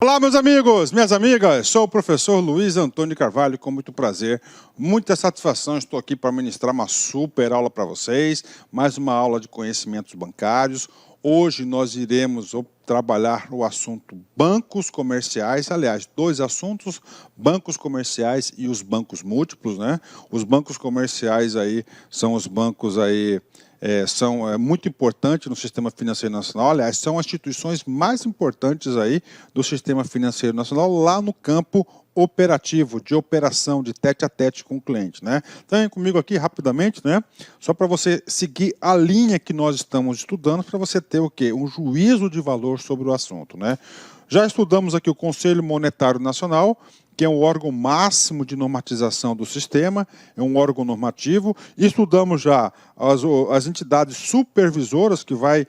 Olá, meus amigos, minhas amigas, sou o professor Luiz Antônio Carvalho, com muito prazer, muita satisfação, estou aqui para ministrar uma super aula para vocês, mais uma aula de conhecimentos bancários. Hoje nós iremos trabalhar o assunto bancos comerciais, aliás, dois assuntos, bancos comerciais e os bancos múltiplos, né? Os bancos comerciais aí são os bancos aí, são muito importantes no sistema financeiro nacional, aliás, são as instituições mais importantes aí do sistema financeiro nacional lá no campo operativo, de operação, de tete a tete com o cliente, né? Então, vem comigo aqui rapidamente, né? Só para você seguir a linha que nós estamos estudando, para você ter o quê? Um juízo de valor sobre o assunto, né? Já estudamos aqui o Conselho Monetário Nacional, que é um órgão máximo de normatização do sistema, é um órgão normativo. Estudamos já as entidades supervisoras que vai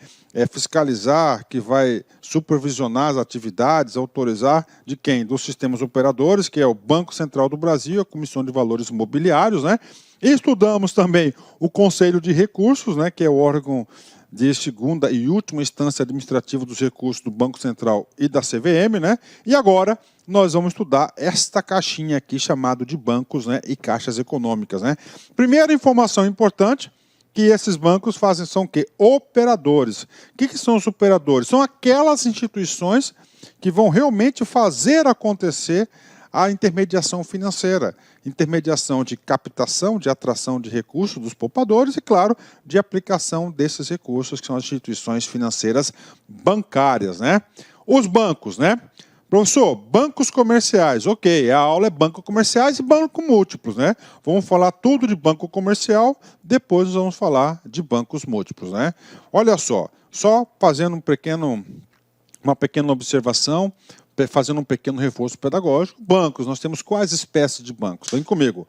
fiscalizar, que vai supervisionar as atividades, autorizar de quem? Dos sistemas operadores, que é o Banco Central do Brasil, a Comissão de Valores Mobiliários, né? E estudamos também o Conselho de Recursos, né, que é o órgão de segunda e última instância administrativa dos recursos do Banco Central e da CVM, né? E agora nós vamos estudar esta caixinha aqui chamada de bancos, né, e caixas econômicas, né? Primeira informação importante, que esses bancos são o quê? Operadores. O que são os operadores? São aquelas instituições que vão realmente fazer acontecer a intermediação financeira, intermediação de captação, de atração de recursos dos poupadores e, claro, de aplicação desses recursos, que são as instituições financeiras bancárias, né? Os bancos, né? Professor, bancos comerciais, ok, a aula é banco comerciais e banco múltiplos, né? Vamos falar tudo de banco comercial, depois nós vamos falar de bancos múltiplos, né? Olha só fazendo uma pequena observação, fazendo um pequeno reforço pedagógico. Bancos, nós temos quais espécies de bancos? Vem comigo.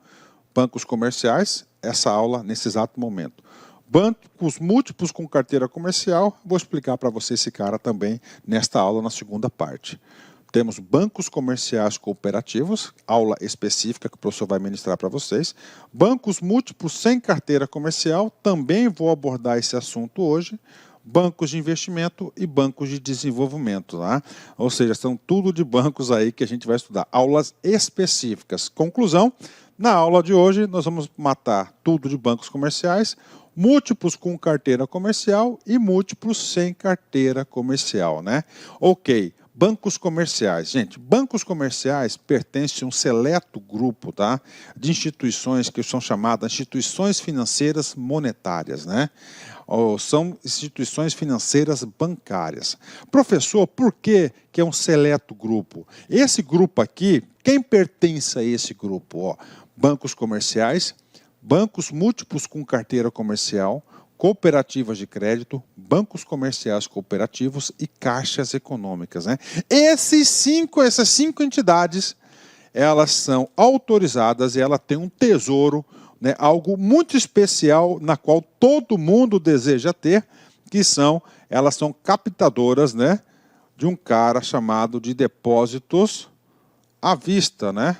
Bancos comerciais, essa aula nesse exato momento. Bancos múltiplos com carteira comercial, vou explicar para você esse cara também nesta aula, na segunda parte. Temos bancos comerciais cooperativos, aula específica que o professor vai ministrar para vocês. Bancos múltiplos sem carteira comercial, também vou abordar esse assunto hoje. Bancos de investimento e bancos de desenvolvimento, tá? Ou seja, são tudo de bancos aí que a gente vai estudar. Aulas específicas. Conclusão, na aula de hoje nós vamos matar tudo de bancos comerciais, múltiplos com carteira comercial e múltiplos sem carteira comercial, né? Ok. Bancos comerciais. Gente, bancos comerciais pertencem a um seleto grupo, tá, de instituições que são chamadas instituições financeiras monetárias, né? Ou são instituições financeiras bancárias. Professor, por que é um seleto grupo? Esse grupo aqui, quem pertence a esse grupo? Ó, bancos comerciais, bancos múltiplos com carteira comercial, cooperativas de crédito, bancos comerciais cooperativos e caixas econômicas, né? Essas cinco entidades, elas são autorizadas e ela tem um tesouro, né, algo muito especial na qual todo mundo deseja ter, elas são captadoras, né, de um cara chamado de depósitos à vista, né?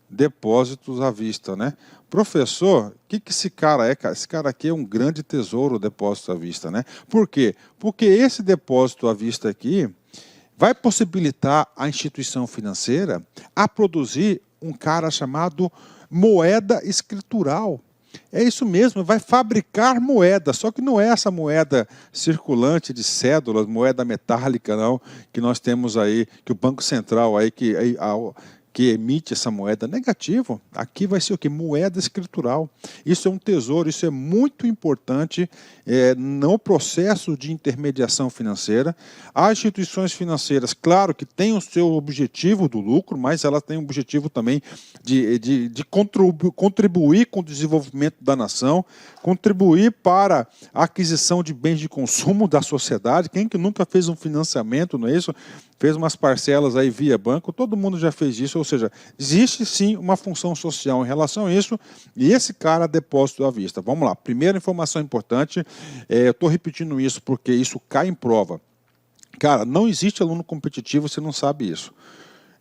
Depósitos à vista, né? Professor, o que esse cara é, cara? Esse cara aqui é um grande tesouro, depósito à vista, né? Por quê? Porque esse depósito à vista aqui vai possibilitar a instituição financeira a produzir um cara chamado moeda escritural. É isso mesmo, vai fabricar moeda, só que não é essa moeda circulante de cédulas, moeda metálica, não, que nós temos aí, que o Banco Central aí, que emite essa moeda negativo, aqui vai ser o quê? Moeda escritural. Isso é um tesouro, isso é muito importante no processo de intermediação financeira. As instituições financeiras, claro que têm o seu objetivo do lucro, mas elas têm o objetivo também de contribuir com o desenvolvimento da nação, contribuir para a aquisição de bens de consumo da sociedade. Quem que nunca fez um financiamento, não é isso? Fez umas parcelas aí via banco, todo mundo já fez isso, ou seja, existe sim uma função social em relação a isso, e esse cara depósito à vista. Vamos lá, primeira informação importante, eu estou repetindo isso porque isso cai em prova. Cara, não existe aluno competitivo, você não sabe isso.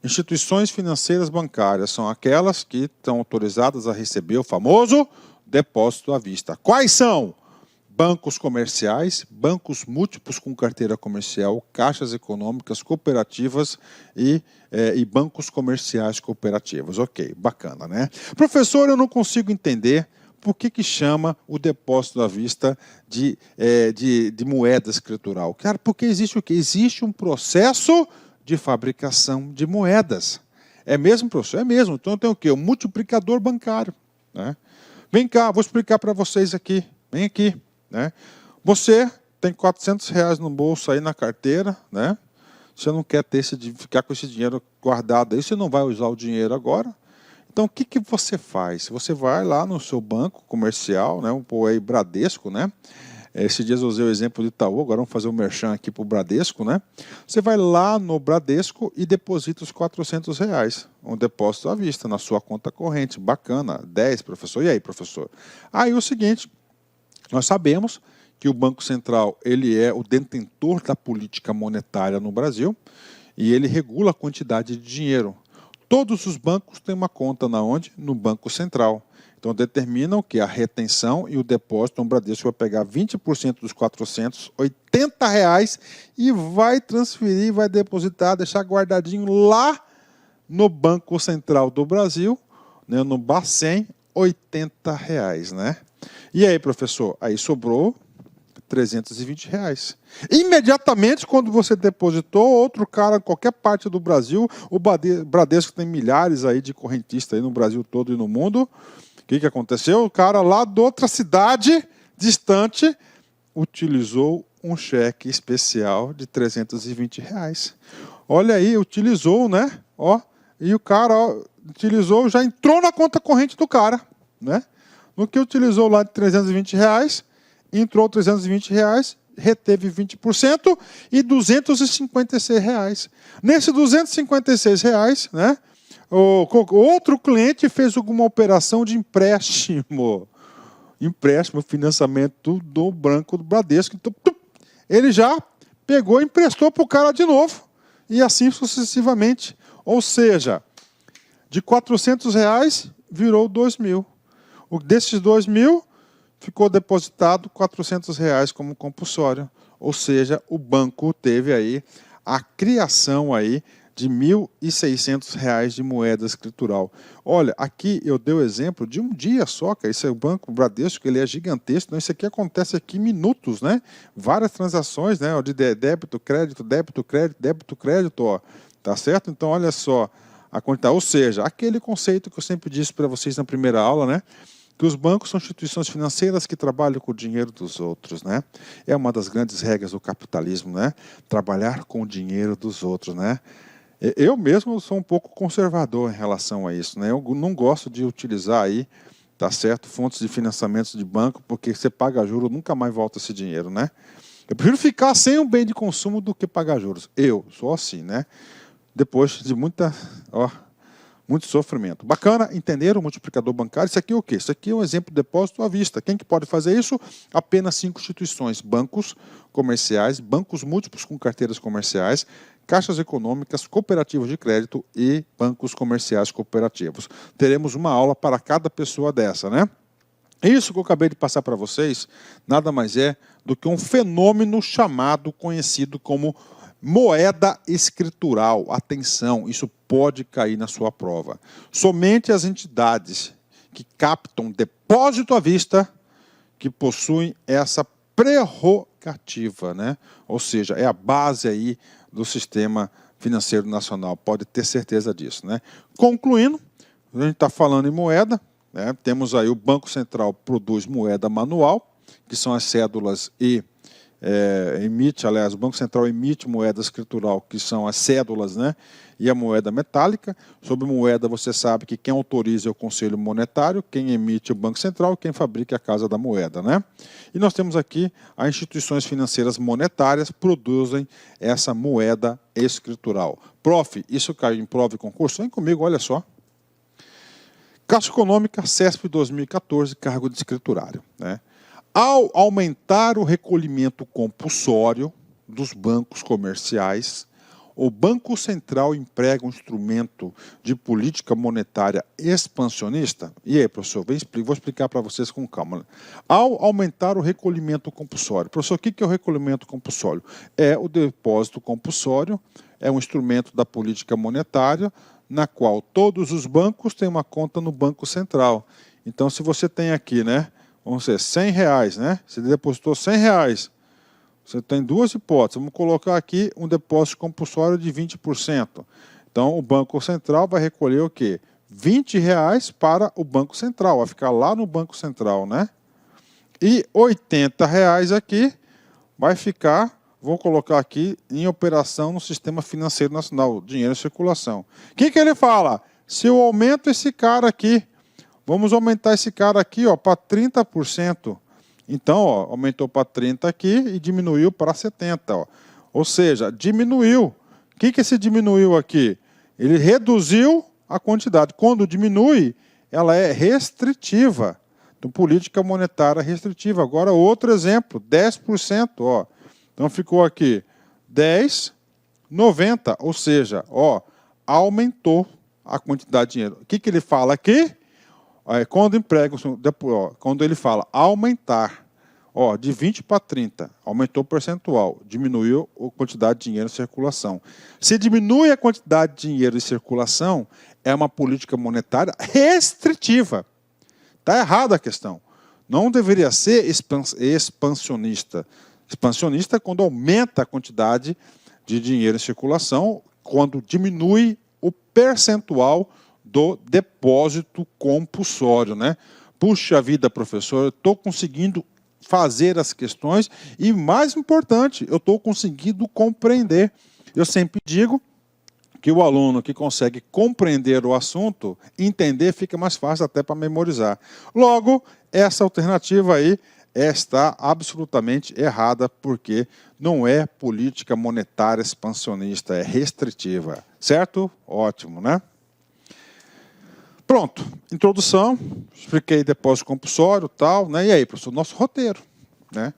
Instituições financeiras bancárias são aquelas que estão autorizadas a receber o famoso depósito à vista. Quais são? bancos comerciais, bancos múltiplos com carteira comercial, caixas econômicas, cooperativas e bancos comerciais cooperativos. Ok, bacana, né? Professor, eu não consigo entender por que chama o depósito à vista de moeda escritural. Cara, porque existe o quê? Existe um processo de fabricação de moedas. É mesmo, professor? É mesmo. Então tem o quê? O multiplicador bancário, né? Vem cá, vou explicar para vocês aqui. Vem aqui, né? Você tem R$400 no bolso aí na carteira, né? Você não quer ficar com esse dinheiro guardado aí, você não vai usar o dinheiro agora. Então, o que você faz? Você vai lá no seu banco comercial, né? Pô, aí Bradesco, né? Esses dias eu usei o exemplo de Itaú, agora vamos fazer um merchan aqui para o Bradesco, né? Você vai lá no Bradesco e deposita os R$400, um depósito à vista na sua conta corrente. Bacana, 10, professor. E aí, professor? Aí o seguinte, nós sabemos que o Banco Central ele é o detentor da política monetária no Brasil e ele regula a quantidade de dinheiro. Todos os bancos têm uma conta onde? No Banco Central. Então, determinam que a retenção e o depósito, o Bradesco vai pegar 20% dos R$480 e vai transferir, vai depositar, deixar guardadinho lá no Banco Central do Brasil, né, no Bacen, R$80, né? E aí, professor? Aí sobrou R$320. Imediatamente, quando você depositou, outro cara, em qualquer parte do Brasil, o Bradesco tem milhares aí de correntistas aí no Brasil todo e no mundo. O que aconteceu? O cara lá de outra cidade distante utilizou um cheque especial de R$320. Olha aí, utilizou, né? Ó, e o cara utilizou, já entrou na conta corrente do cara, né? No que utilizou lá de R$320, entrou R$320, reteve 20% e R$256. Nesses R$256, né? O outro cliente fez alguma operação de empréstimo, financiamento do Banco do Bradesco. Então, ele já pegou e emprestou para o cara de novo, e assim sucessivamente. Ou seja, de R$400 virou R$2.000. Desses R$2.000, ficou depositado R$400 como compulsório. Ou seja, o banco teve aí a criação aí de R$1.600 de moeda escritural. Olha, aqui eu dei o exemplo de um dia só, cara. Esse é o Banco Bradesco, ele é gigantesco. Então, isso aqui acontece aqui em minutos, né? Várias transações, né? De débito, crédito, débito, crédito, débito, crédito, ó. Tá certo? Então, olha só a quantidade. Ou seja, aquele conceito que eu sempre disse para vocês na primeira aula, né? Que os bancos são instituições financeiras que trabalham com o dinheiro dos outros, né? É uma das grandes regras do capitalismo, né? Trabalhar com o dinheiro dos outros, né? Eu mesmo sou um pouco conservador em relação a isso, né? Eu não gosto de utilizar aí, tá certo, fontes de financiamento de banco, porque você paga juros, nunca mais volta esse dinheiro, né? Eu prefiro ficar sem um bem de consumo do que pagar juros. Eu sou assim, né? Depois de muito sofrimento. Bacana, entender o multiplicador bancário. Isso aqui é o quê? Isso aqui é um exemplo de depósito à vista. Quem que pode fazer isso? Apenas 5 instituições. Bancos comerciais, bancos múltiplos com carteiras comerciais, caixas econômicas, cooperativas de crédito e bancos comerciais cooperativos. Teremos uma aula para cada pessoa dessa, né? Isso que eu acabei de passar para vocês, nada mais é do que um fenômeno conhecido como moeda escritural. Atenção, isso pode cair na sua prova. Somente as entidades que captam depósito à vista que possuem essa prerrogativa, né? Ou seja, é a base aí do sistema financeiro nacional, pode ter certeza disso, né? Concluindo, a gente está falando em moeda, né? Temos aí o Banco Central produz moeda manual, que são as cédulas e o Banco Central emite moeda escritural, que são as cédulas, né? E a moeda metálica. Sobre moeda, você sabe que quem autoriza é o Conselho Monetário, quem emite é o Banco Central, quem fabrica é a Casa da Moeda, né? E nós temos aqui as instituições financeiras monetárias produzem essa moeda escritural. Prof, isso caiu em prova e concurso? Vem comigo, olha só. Caixa Econômica, CESP 2014, cargo de escriturário, né? Ao aumentar o recolhimento compulsório dos bancos comerciais, o Banco Central emprega um instrumento de política monetária expansionista? E aí, professor, vou explicar para vocês com calma. Ao aumentar o recolhimento compulsório. Professor, o que é o recolhimento compulsório? É o depósito compulsório, é um instrumento da política monetária, na qual todos os bancos têm uma conta no Banco Central. Então, se você tem aqui, né, vamos dizer, R$100, né, você depositou R$100, você tem duas hipóteses. Vamos colocar aqui um depósito compulsório de 20%. Então, o Banco Central vai recolher o quê? R$20 para o Banco Central, vai ficar lá no Banco Central, né? E R$80 aqui vai ficar, vou colocar aqui, em operação no Sistema Financeiro Nacional, dinheiro em circulação. O que ele fala? Se eu aumento esse cara aqui, vamos aumentar esse cara aqui para 30%. Então, aumentou para 30 aqui e diminuiu para 70. Ou seja, diminuiu. O que esse diminuiu aqui? Ele reduziu a quantidade. Quando diminui, ela é restritiva. Então, política monetária restritiva. Agora, outro exemplo, 10%. Então, ficou aqui 10, 90. Ou seja, aumentou a quantidade de dinheiro. O que ele fala aqui? Quando ele fala aumentar, de 20 para 30, aumentou o percentual, diminuiu a quantidade de dinheiro em circulação. Se diminui a quantidade de dinheiro em circulação, é uma política monetária restritiva. Está errada a questão. Não deveria ser expansionista. Expansionista é quando aumenta a quantidade de dinheiro em circulação, quando diminui o percentual do depósito compulsório, né? Puxa vida, professor, eu estou conseguindo fazer as questões e, mais importante, eu estou conseguindo compreender. Eu sempre digo que o aluno que consegue compreender o assunto, entender, fica mais fácil até para memorizar. Logo, essa alternativa aí está absolutamente errada, porque não é política monetária expansionista, é restritiva. Certo? Ótimo, né? Pronto, introdução, expliquei depósito compulsório, tal, né? E aí, professor, nosso roteiro, né?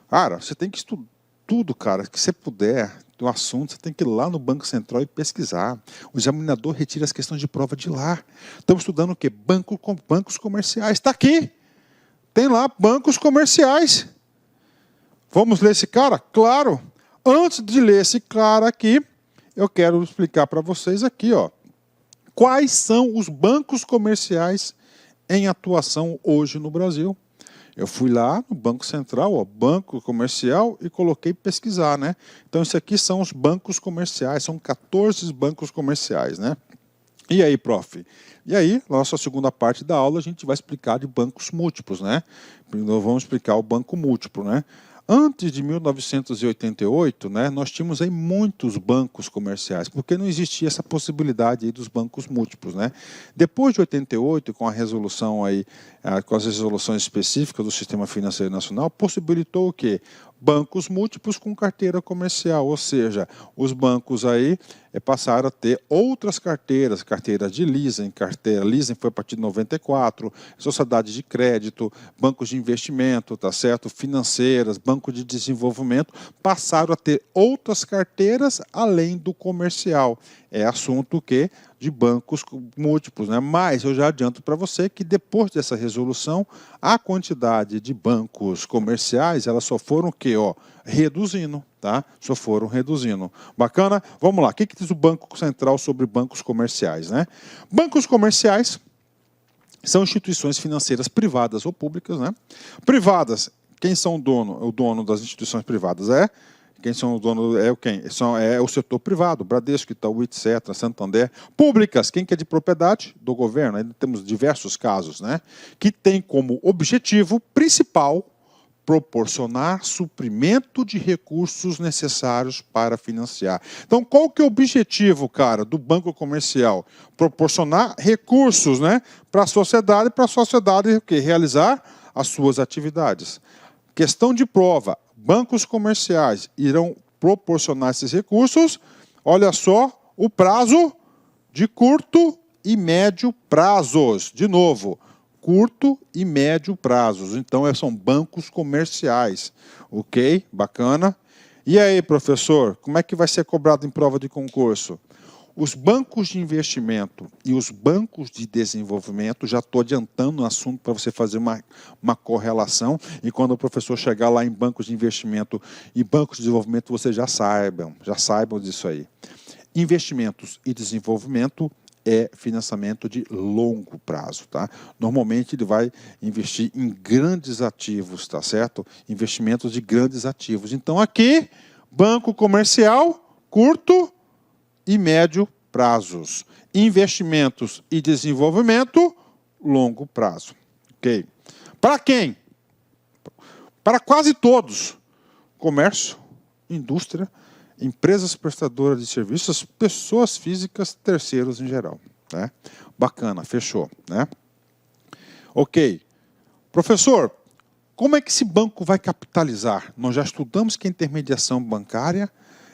Cara, você tem que estudar tudo, cara, que você puder, do assunto, você tem que ir lá no Banco Central e pesquisar. O examinador retira as questões de prova de lá. Estamos estudando o quê? Bancos comerciais. Está aqui. Tem lá bancos comerciais. Vamos ler esse cara? Claro. Antes de ler esse cara aqui, eu quero explicar para vocês aqui, quais são os bancos comerciais em atuação hoje no Brasil. Eu fui lá no Banco Central, Banco Comercial, e coloquei pesquisar, né? Então, isso aqui são os bancos comerciais, são 14 bancos comerciais, né? E aí, prof? E aí, na nossa segunda parte da aula, a gente vai explicar de bancos múltiplos, né? Nós vamos explicar o banco múltiplo, né? Antes de 1988, né, nós tínhamos aí muitos bancos comerciais, porque não existia essa possibilidade aí dos bancos múltiplos, né? Depois de 88, com a resolução aí, com as resoluções específicas do Sistema Financeiro Nacional, possibilitou o quê? Bancos múltiplos com carteira comercial, ou seja, os bancos aí passaram a ter outras carteiras, carteira de leasing, leasing foi a partir de 94, sociedade de crédito, bancos de investimento, tá certo? Financeiras, banco de desenvolvimento, passaram a ter outras carteiras além do comercial. É assunto que de bancos múltiplos, né? Mas eu já adianto para você que depois dessa resolução, a quantidade de bancos comerciais, elas só foram o quê? Reduzindo, tá? Só foram reduzindo. Bacana? Vamos lá. O que diz o Banco Central sobre bancos comerciais, né? Bancos comerciais são instituições financeiras privadas ou públicas, né? Privadas, quem são o dono? O dono das instituições privadas quem são os donos quem? É o setor privado, Bradesco, Itaú, etc., Santander. Públicas, quem que é de propriedade? Do governo. Aí temos diversos casos, né? Que tem como objetivo principal proporcionar suprimento de recursos necessários para financiar. Então, qual que é o objetivo, cara, do banco comercial? Proporcionar recursos, né, para a sociedade o quê? Realizar as suas atividades. Questão de prova. Bancos comerciais irão proporcionar esses recursos, olha só, o prazo de curto e médio prazos. De novo, curto e médio prazos. Então, são bancos comerciais. Ok? Bacana. E aí, professor, como é que vai ser cobrado em prova de concurso? Os bancos de investimento e os bancos de desenvolvimento, já estou adiantando o assunto para você fazer uma correlação, e quando o professor chegar lá em bancos de investimento e bancos de desenvolvimento, vocês já saibam disso aí. Investimentos e desenvolvimento é financiamento de longo prazo, tá? Normalmente ele vai investir em grandes ativos, tá certo? Investimentos de grandes ativos. Então aqui, banco comercial, curto e médio prazos. Investimentos e desenvolvimento, longo prazo. Ok? Para quem? Para quase todos. Comércio, indústria, empresas prestadoras de serviços, pessoas físicas, terceiros em geral. Né? Bacana, fechou. Né? Ok. Professor, como é que esse banco vai capitalizar? Nós já estudamos que a intermediação bancária,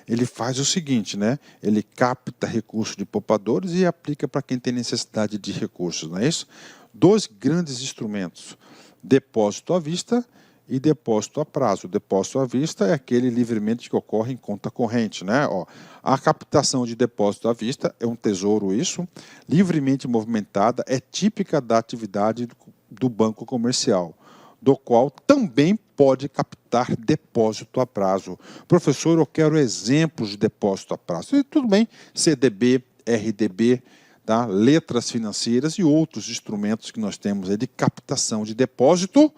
ele faz o seguinte, né? Ele capta recursos de poupadores e aplica para quem tem necessidade de recursos, não é isso? Dois grandes instrumentos, depósito à vista e depósito a prazo. Depósito à vista é aquele livremente que ocorre em conta corrente, né? Ó, a captação de depósito à vista é um tesouro, isso, livremente movimentada, é típica da atividade do banco comercial, do qual também pode captar depósito a prazo. Professor, eu quero exemplos de depósito a prazo. E tudo bem, CDB, RDB, tá? Letras financeiras e outros instrumentos que nós temos aí de captação de depósito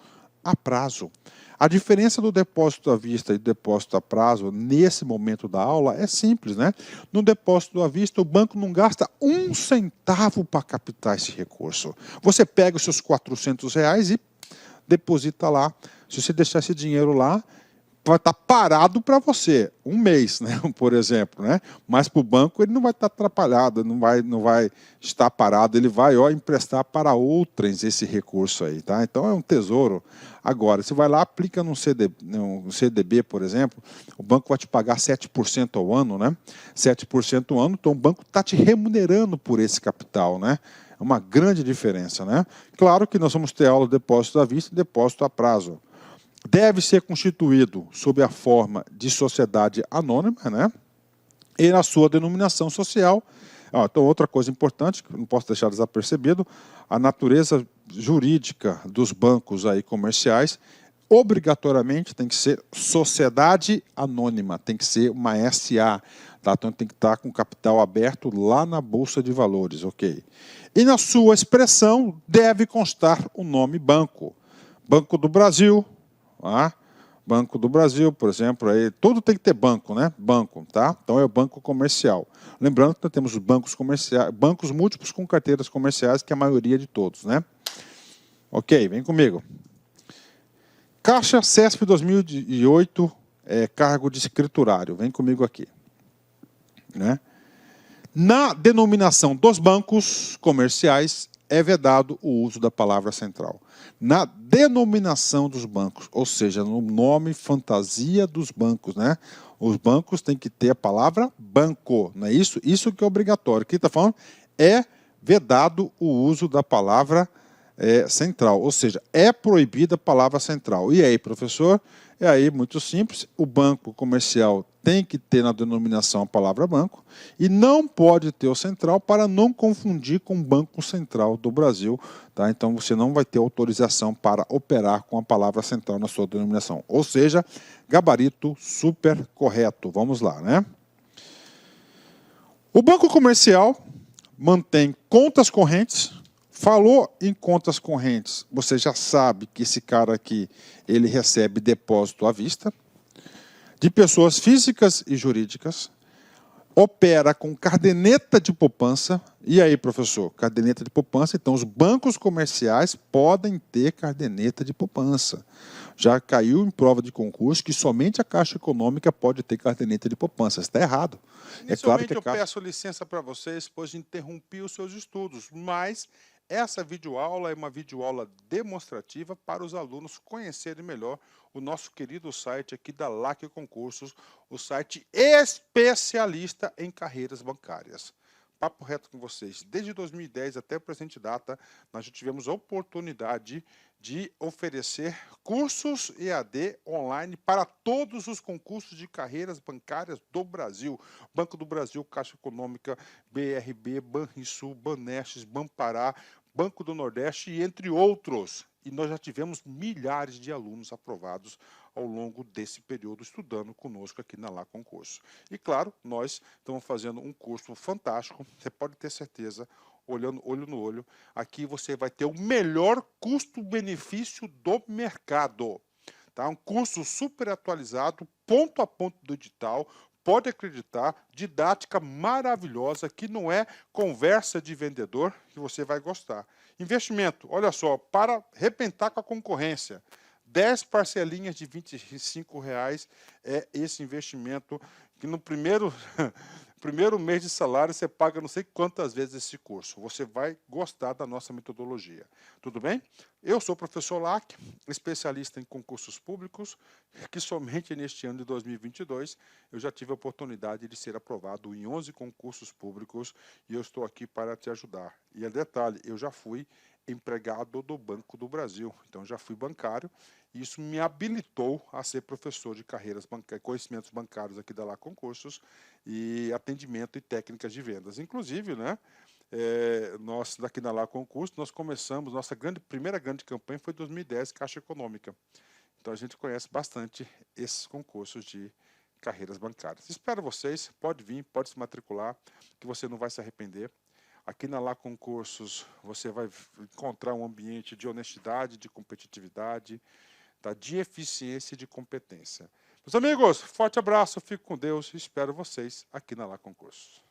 a prazo. A diferença do depósito à vista e do depósito a prazo, nesse momento da aula, é simples, né? No depósito à vista, o banco não gasta um centavo para captar esse recurso. Você pega os seus R$400 e deposita lá. Se você deixar esse dinheiro lá, vai estar parado para você, um mês, né, por exemplo, né? Mas para o banco ele não vai estar atrapalhado, não vai estar parado, ele vai emprestar para outrens esse recurso aí, tá? Então é um tesouro. Agora, você vai lá, aplica num CDB, por exemplo, o banco vai te pagar 7% ao ano, né? 7% ao ano, então o banco está te remunerando por esse capital, né? É uma grande diferença, né? Claro que nós vamos ter aula de depósito à vista e depósito a prazo. Deve ser constituído sob a forma de sociedade anônima, né? E na sua denominação social. Então, outra coisa importante, que não posso deixar desapercebido, a natureza jurídica dos bancos aí comerciais, obrigatoriamente tem que ser sociedade anônima, tem que ser uma SA, tá? Então tem que estar com capital aberto lá na Bolsa de Valores, ok? E na sua expressão deve constar o nome banco. Banco do Brasil, Banco do Brasil, por exemplo, aí, tudo tem que ter banco, né? Banco, tá? Então é o banco comercial. Lembrando que nós temos bancos comerciais, bancos múltiplos com carteiras comerciais, que é a maioria de todos, né? Ok, vem comigo. Caixa CESP 2008, cargo de escriturário. Vem comigo aqui. Né? Na denominação dos bancos comerciais, é vedado o uso da palavra central. Na denominação dos bancos, ou seja, no nome fantasia dos bancos, né? Os bancos têm que ter a palavra banco, não é isso? Isso que é obrigatório. Aqui está falando, é vedado o uso da palavra central, ou seja, é proibida a palavra central. E aí, professor? É aí muito simples, o banco comercial tem que ter na denominação a palavra banco e não pode ter o central para não confundir com o Banco Central do Brasil. Tá? Então, você não vai ter autorização para operar com a palavra central na sua denominação. Ou seja, gabarito super correto. Vamos lá, né? O banco comercial mantém contas correntes. Falou em contas correntes, você já sabe que esse cara aqui, ele recebe depósito à vista, de pessoas físicas e jurídicas, opera com caderneta de poupança. E aí, professor, caderneta de poupança, então os bancos comerciais podem ter caderneta de poupança. Já caiu em prova de concurso que somente a Caixa Econômica pode ter caderneta de poupança. Está errado. É claro que eu peço licença para vocês, pois interrompi os seus estudos, mas essa videoaula é uma videoaula demonstrativa para os alunos conhecerem melhor o nosso querido site aqui da LAC Concursos, o site especialista em carreiras bancárias. papo reto com vocês. Desde 2010 até a presente data, nós já tivemos a oportunidade de oferecer cursos EAD online para todos os concursos de carreiras bancárias do Brasil. Banco do Brasil, Caixa Econômica, BRB, Banrisul, Banestes, Banpará, Banco do Nordeste e entre outros. E nós já tivemos milhares de alunos aprovados ao longo desse período estudando conosco aqui na Lá Concurso. E claro, nós estamos fazendo um curso fantástico, você pode ter certeza, olhando olho no olho, aqui você vai ter o melhor custo-benefício do mercado. Tá? Um curso super atualizado, ponto a ponto do edital, pode acreditar, didática maravilhosa, que não é conversa de vendedor, que você vai gostar. Investimento, olha só, para arrebentar com a concorrência. 10 parcelinhas de R$ 25 é esse investimento que no primeiro, primeiro mês de salário você paga não sei quantas vezes esse curso. Você vai gostar da nossa metodologia. Tudo bem? Eu sou o professor Lac, especialista em concursos públicos, que somente neste ano de 2022 eu já tive a oportunidade de ser aprovado em 11 concursos públicos e eu estou aqui para te ajudar. E detalhe, eu já fui empregado do Banco do Brasil, então já fui bancário e isso me habilitou a ser professor de carreiras bancárias, conhecimentos bancários aqui da Lá Concursos e atendimento e técnicas de vendas. Inclusive, né, nós daqui da Lá Concurso, nós começamos, nossa primeira grande campanha foi em 2010, Caixa Econômica. Então a gente conhece bastante esses concursos de carreiras bancárias. Espero vocês, pode vir, pode se matricular, que você não vai se arrepender. Aqui na Lá Concursos você vai encontrar um ambiente de honestidade, de competitividade, tá? De eficiência e de competência. Meus amigos, forte abraço, fico com Deus e espero vocês aqui na Lá Concursos.